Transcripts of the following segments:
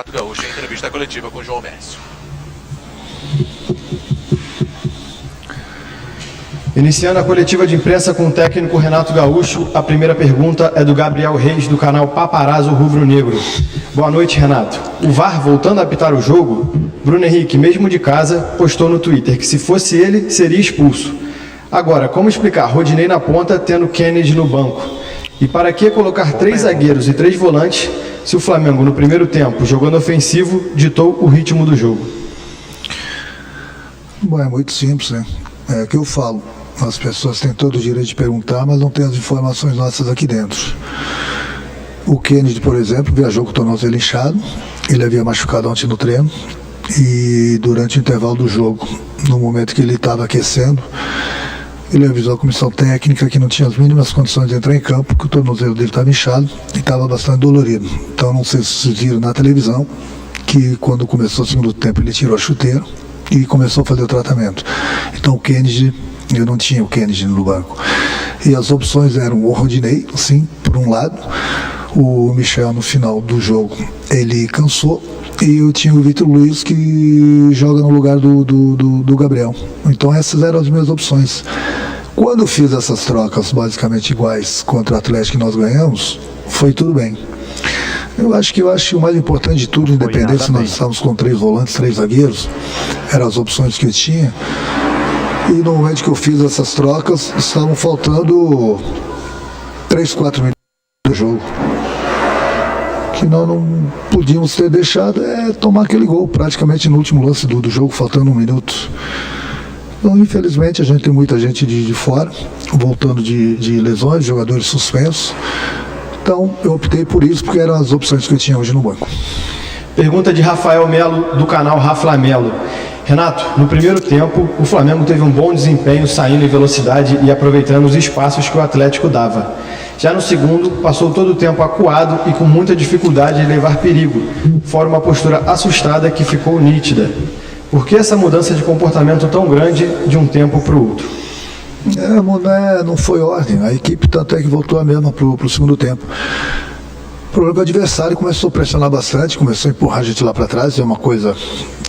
Gaúcho em entrevista coletiva com João Mécio. Iniciando a coletiva de imprensa com o técnico Renato Gaúcho, a primeira pergunta é do Gabriel Reis, do canal Paparazzo Rubro Negro. Boa noite, Renato. O VAR voltando a apitar o jogo, Bruno Henrique, mesmo de casa, postou no Twitter que se fosse ele, seria expulso. Agora, como explicar Rodinei na ponta, tendo Kennedy no banco? E para que colocar 3 zagueiros e 3 volantes, se o Flamengo, no primeiro tempo, jogando ofensivo, ditou o ritmo do jogo? Bom, é muito simples, né? É o que eu falo. As pessoas têm todo o direito de perguntar, mas não têm as informações nossas aqui dentro. O Kennedy, por exemplo, viajou com o tornozelo inchado. Ele havia machucado ontem no treino. E durante o intervalo do jogo, no momento que ele estava aquecendo, ele avisou a comissão técnica que não tinha as mínimas condições de entrar em campo, porque o tornozelo dele estava inchado e estava bastante dolorido. Então, não sei se vocês viram na televisão que quando começou o segundo tempo ele tirou a chuteira e começou a fazer o tratamento. Então, o Kennedy, eu não tinha o Kennedy no banco. E as opções eram o Rodinei, sim, por um lado. O Michel, no final do jogo, ele cansou. E eu tinha o Vitor Luiz, que joga no lugar do Gabriel. Então essas eram as minhas opções. Quando eu fiz essas trocas basicamente iguais contra o Atlético que nós ganhamos, foi tudo bem. Eu acho que o mais importante de tudo, independente se nós estávamos com 3 volantes, 3 zagueiros, eram as opções que eu tinha. E no momento que eu fiz essas trocas, estavam faltando 3, 4 minutos do jogo. Que nós não podíamos ter deixado tomar aquele gol, praticamente no último lance do jogo, faltando 1 minuto. Então, infelizmente, a gente tem muita gente de fora, voltando de lesões, jogadores suspensos. Então, eu optei por isso, porque eram as opções que eu tinha hoje no banco. Pergunta de Rafael Melo, do canal Raflamelo. Renato, no primeiro tempo, o Flamengo teve um bom desempenho, saindo em velocidade e aproveitando os espaços que o Atlético dava. Já no segundo, passou todo o tempo acuado e com muita dificuldade de levar perigo, fora uma postura assustada que ficou nítida. Por que essa mudança de comportamento tão grande de um tempo para o outro? Não foi ordem, a equipe tanto é que voltou a mesma para o segundo tempo. O problema é que o adversário começou a pressionar bastante, começou a empurrar a gente lá para trás, é uma coisa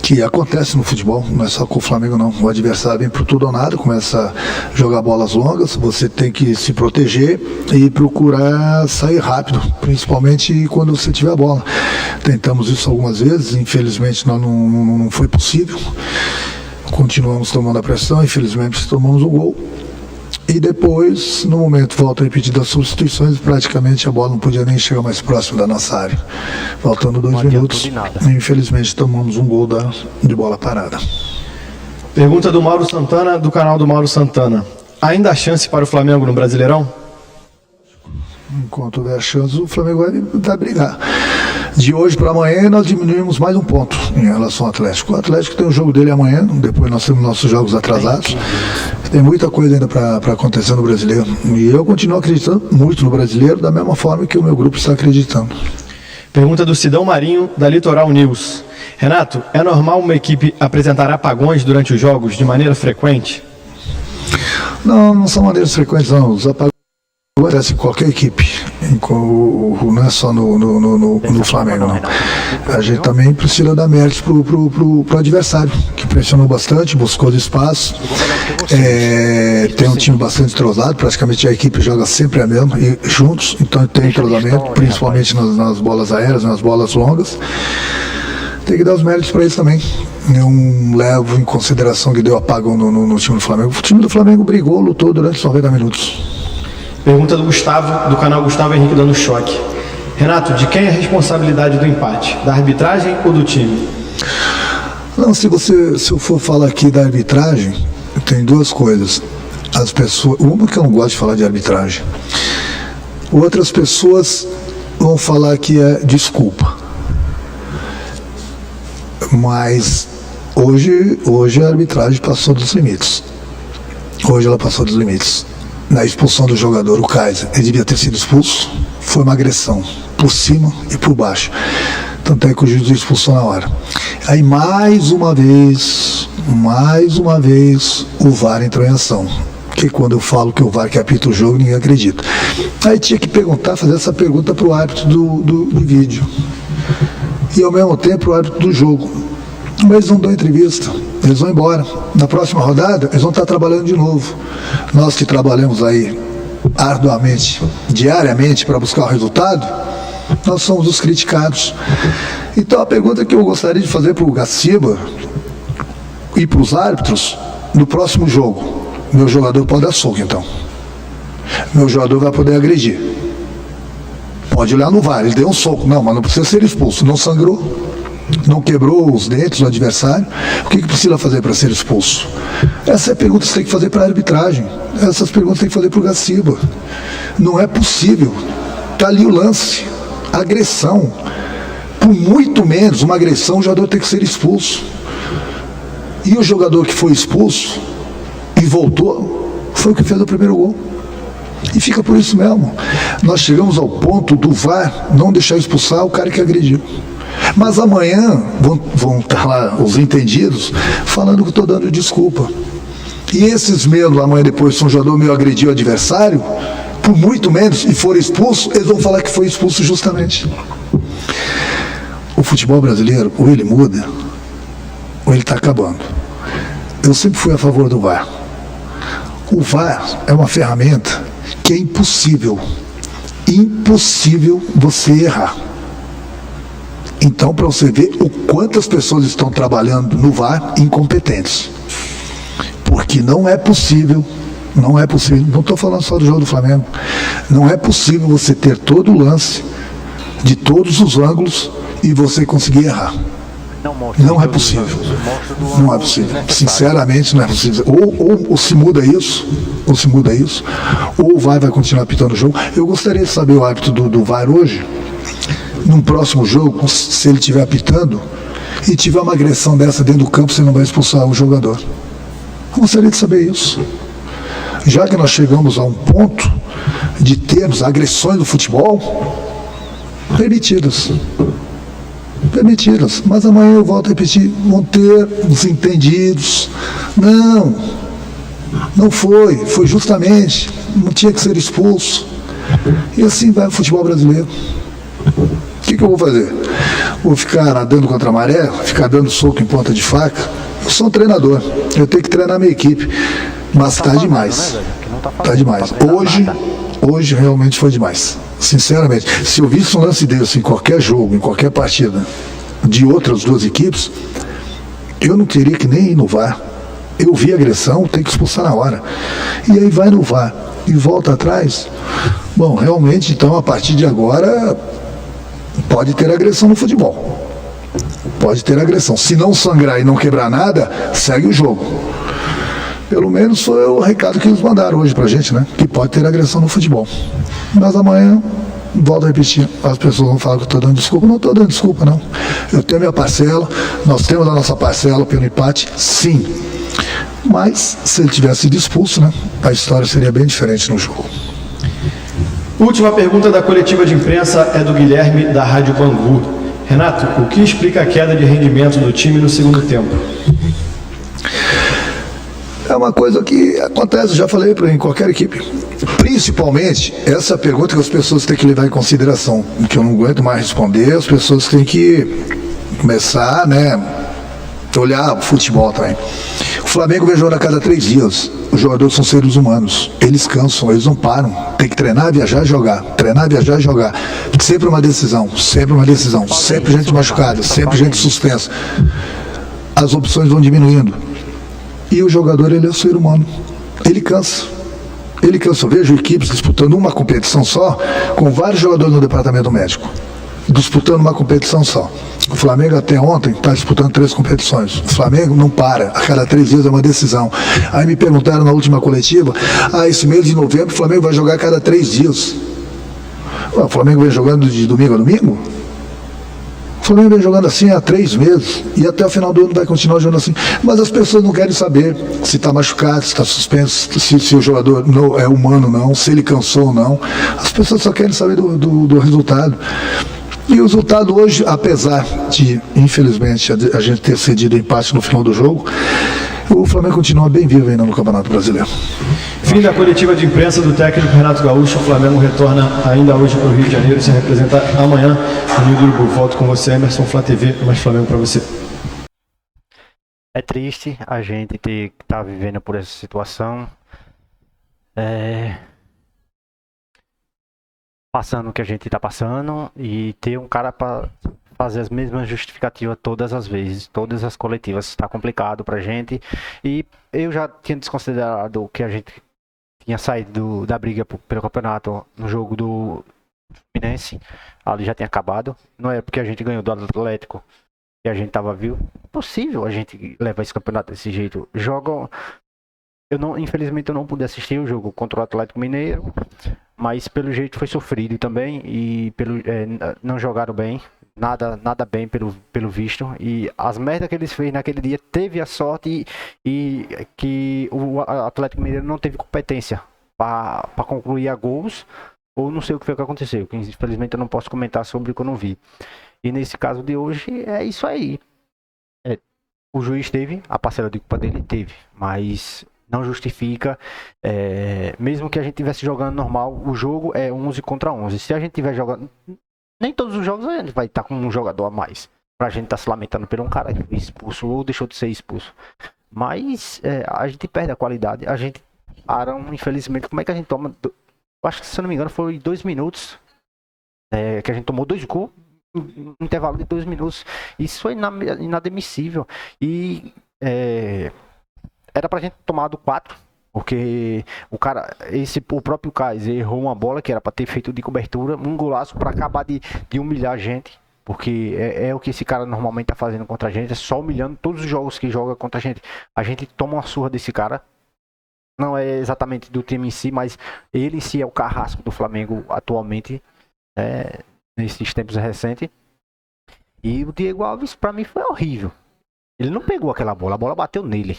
que acontece no futebol, não é só com o Flamengo não. O adversário vem por tudo ou nada, começa a jogar bolas longas, você tem que se proteger e procurar sair rápido, principalmente quando você tiver a bola. Tentamos isso algumas vezes, infelizmente não foi possível. Continuamos tomando a pressão, infelizmente tomamos o gol. E depois, no momento, volta a repetir das substituições, praticamente a bola não podia nem chegar mais próximo da nossa área. Faltando 2 minutos, infelizmente tomamos um gol de bola parada. Pergunta do Mauro Santana, do canal do Mauro Santana. Ainda há chance para o Flamengo no Brasileirão? Enquanto houver chance, o Flamengo vai brigar. De hoje para amanhã, nós diminuímos mais um ponto em relação ao Atlético. O Atlético tem o jogo dele amanhã, depois nós temos nossos jogos atrasados. Tem muita coisa ainda para acontecer no Brasileiro. E eu continuo acreditando muito no Brasileiro, da mesma forma que o meu grupo está acreditando. Pergunta do Sidão Marinho, da Litoral News. Renato, é normal uma equipe apresentar apagões durante os jogos de maneira frequente? Não são maneiras frequentes, não. Os apagões acontecem em qualquer equipe, não é só no Flamengo, não. A gente também precisa dar méritos pro adversário, que pressionou bastante, buscou espaço, tem um time bastante entrosado, praticamente a equipe joga sempre a mesma, e juntos, então tem entrosamento, principalmente nas bolas aéreas, nas bolas longas. Tem que dar os méritos para eles também. Não levo em consideração que deu apagão no time do Flamengo. O time do Flamengo brigou, lutou durante os 90 minutos. Pergunta do Gustavo, do canal Gustavo Henrique Dando Choque. Renato, de quem é a responsabilidade do empate? Da arbitragem ou do time? Não, se eu for falar aqui da arbitragem, tem 2 coisas. As pessoas, uma que eu não gosto de falar de arbitragem. Outras pessoas vão falar que é desculpa. Mas hoje a arbitragem passou dos limites. Hoje ela passou dos limites. Na expulsão do jogador, o Kaiser, ele devia ter sido expulso. Foi uma agressão por cima e por baixo. Tanto é que o juiz expulsou na hora. Aí mais uma vez, o VAR entrou em ação. Porque quando eu falo que o VAR que apita o jogo, ninguém acredita. Aí tinha que fazer essa pergunta para o árbitro do vídeo. e ao mesmo tempo o árbitro do jogo. Mas eles não dão entrevista, eles vão embora. Na próxima rodada, eles vão estar trabalhando de novo. Nós que trabalhamos aí arduamente, diariamente, para buscar o resultado, nós somos os criticados. Então a pergunta que eu gostaria de fazer para o Gaciba e para os árbitros, no próximo jogo, meu jogador pode dar soco então. Meu jogador vai poder agredir. Pode olhar no VAR, ele deu um soco. Não, mas não precisa ser expulso. Não sangrou, não quebrou os dentes do adversário. O que precisa fazer para ser expulso? Essa é a pergunta que você tem que fazer para a arbitragem. Essas perguntas tem que fazer para o Gaciba. Não é possível. Está ali o lance. Agressão. Por muito menos uma agressão, o jogador tem que ser expulso. E o jogador que foi expulso e voltou, foi o que fez o primeiro gol. E fica por isso mesmo. Nós chegamos ao ponto do VAR não deixar expulsar o cara que agrediu. Mas amanhã vão estar lá os entendidos falando que eu estou dando desculpa. E esses mesmos, amanhã depois, se um jogador meu agrediu o adversário, por muito menos, e for expulso, eles vão falar que foi expulso justamente. O futebol brasileiro, ou ele muda, ou ele está acabando. Eu sempre fui a favor do VAR. O VAR é uma ferramenta que é impossível você errar. Então, para você ver o quanto as pessoas estão trabalhando no VAR incompetentes. Porque não é possível, não estou falando só do jogo do Flamengo, não é possível você ter todo o lance, de todos os ângulos, e você conseguir errar. Não é possível. Não é possível. Sinceramente, não é possível. Ou se muda isso, ou o VAR vai continuar apitando o jogo. Eu gostaria de saber o árbitro do VAR hoje, num próximo jogo, se ele estiver apitando e tiver uma agressão dessa dentro do campo, você não vai expulsar o jogador. Eu gostaria de saber isso. Já que nós chegamos a um ponto de termos agressões no futebol permitidas, mas amanhã eu volto a repetir, vão ter os entendidos. Não foi justamente, não tinha que ser expulso. E assim vai o futebol brasileiro. O que eu vou fazer? Vou ficar nadando contra a maré, ficar dando soco em ponta de faca? Eu sou um treinador, eu tenho que treinar minha equipe, mas está demais. Está demais. Hoje realmente foi demais. Sinceramente, se eu visse um lance desse em qualquer jogo, em qualquer partida de outras duas equipes, eu não teria que nem ir no VAR. Eu vi agressão, tem que expulsar na hora. E aí vai no VAR e volta atrás. Bom, realmente, então, a partir de agora, pode ter agressão no futebol. Pode ter agressão. Se não sangrar e não quebrar nada, segue o jogo. Pelo menos foi o recado que eles mandaram hoje pra gente, né? Que pode ter agressão no futebol. Mas amanhã, volto a repetir, as pessoas vão falar que eu estou dando desculpa. Não estou dando desculpa, não. Eu tenho a minha parcela, nós temos a nossa parcela pelo empate, sim. Mas, se ele tivesse sido expulso, né? A história seria bem diferente no jogo. Última pergunta da coletiva de imprensa é do Guilherme, da Rádio Bangu. Renato, o que explica a queda de rendimento do time no segundo tempo? É uma coisa que acontece, já falei em qualquer equipe. Principalmente, essa pergunta que as pessoas têm que levar em consideração, que eu não aguento mais responder, as pessoas têm que começar, né, olhar o futebol também. O Flamengo vem jogando a cada 3 dias. Os jogadores são seres humanos. Eles cansam, eles não param. Tem que treinar, viajar e jogar. Treinar, viajar e jogar. Sempre uma decisão, sempre uma decisão. Sempre gente machucada, sempre gente suspensa. As opções vão diminuindo. E o jogador, ele é um ser humano. Ele cansa. Eu vejo equipes disputando uma competição só, com vários jogadores no departamento médico. Disputando uma competição só. O Flamengo até ontem está disputando 3 competições. O Flamengo não para. A cada 3 dias é uma decisão. Aí me perguntaram na última coletiva, esse mês de novembro o Flamengo vai jogar a cada 3 dias. O Flamengo vem jogando de domingo a domingo? O Flamengo vem jogando assim há 3 meses e até o final do ano vai continuar jogando assim. Mas as pessoas não querem saber se está machucado, se está suspenso, se o jogador não é humano ou não, se ele cansou ou não. As pessoas só querem saber do resultado. E o resultado hoje, apesar de, infelizmente, a gente ter cedido empate no final do jogo, o Flamengo continua bem vivo ainda no Campeonato Brasileiro. Fim da coletiva de imprensa do técnico Renato Gaúcho. O Flamengo retorna ainda hoje para o Rio de Janeiro. Se representa amanhã no Rio do Urubu. Volto com você, Emerson, Flá TV, mais Flamengo para você. É triste a gente ter que estar vivendo por essa situação. Passando o que a gente está passando e ter um cara para fazer as mesmas justificativas todas as vezes, todas as coletivas. Está complicado pra gente. E eu já tinha desconsiderado que a gente tinha saído da briga pelo campeonato no jogo do Fluminense. Ali já tinha acabado. Não é porque a gente ganhou do Atlético que a gente tava vivo. Impossível a gente levar esse campeonato desse jeito. Infelizmente eu não pude assistir o jogo contra o Atlético Mineiro, mas pelo jeito foi sofrido também e não jogaram bem, nada bem pelo visto, e as merdas que eles fez naquele dia teve a sorte e que o Atlético Mineiro não teve competência para concluir a gols, ou não sei o que foi que aconteceu, que infelizmente eu não posso comentar sobre o que eu não vi. E nesse caso de hoje é isso aí. O juiz teve, a parcela de culpa dele teve, mas não justifica, mesmo que a gente estivesse jogando normal, o jogo é 11 contra 11. Se a gente estiver jogando, nem todos os jogos a gente vai estar com um jogador a mais, pra gente estar se lamentando por um cara que foi expulso ou deixou de ser expulso. Mas a gente perde a qualidade, a gente para, infelizmente, como é que a gente toma, eu acho que se eu não me engano foi 2 minutos, que a gente tomou 2 gols, em intervalo de 2 minutos, isso é inadmissível, e era pra gente tomar do 4, porque o próprio Kaiser errou uma bola que era pra ter feito de cobertura, um golaço pra acabar de humilhar a gente, porque é o que esse cara normalmente tá fazendo contra a gente, é só humilhando todos os jogos que joga contra a gente toma uma surra desse cara, não é exatamente do time em si, mas ele em si é o carrasco do Flamengo atualmente, nesses tempos recentes, e o Diego Alves pra mim foi horrível. Ele não pegou aquela bola, a bola bateu nele.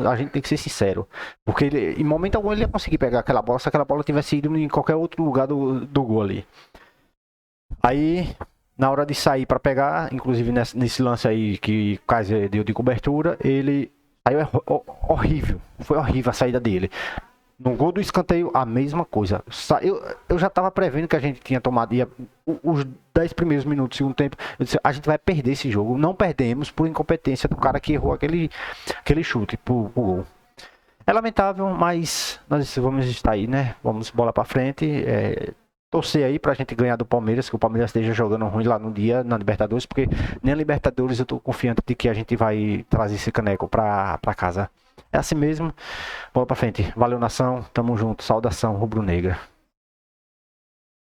A gente tem que ser sincero. Porque em momento algum ele ia conseguir pegar aquela bola se aquela bola tivesse ido em qualquer outro lugar do gol ali. Aí, na hora de sair para pegar, inclusive nesse lance aí que o Kaiser deu de cobertura, ele saiu horrível. Foi horrível a saída dele. No gol do escanteio, a mesma coisa. Eu já estava prevendo que a gente tinha tomado os 10 primeiros minutos do segundo tempo. Eu disse, a gente vai perder esse jogo. Não perdemos por incompetência do cara que errou aquele chute pro gol. É lamentável, mas nós vamos estar aí, né? Vamos bola para frente. Torcer aí pra gente ganhar do Palmeiras, que o Palmeiras esteja jogando ruim lá no dia, na Libertadores, porque nem a Libertadores eu tô confiante de que a gente vai trazer esse caneco pra casa. É assim mesmo, bola pra frente. Valeu, nação, tamo junto, saudação rubro-negra.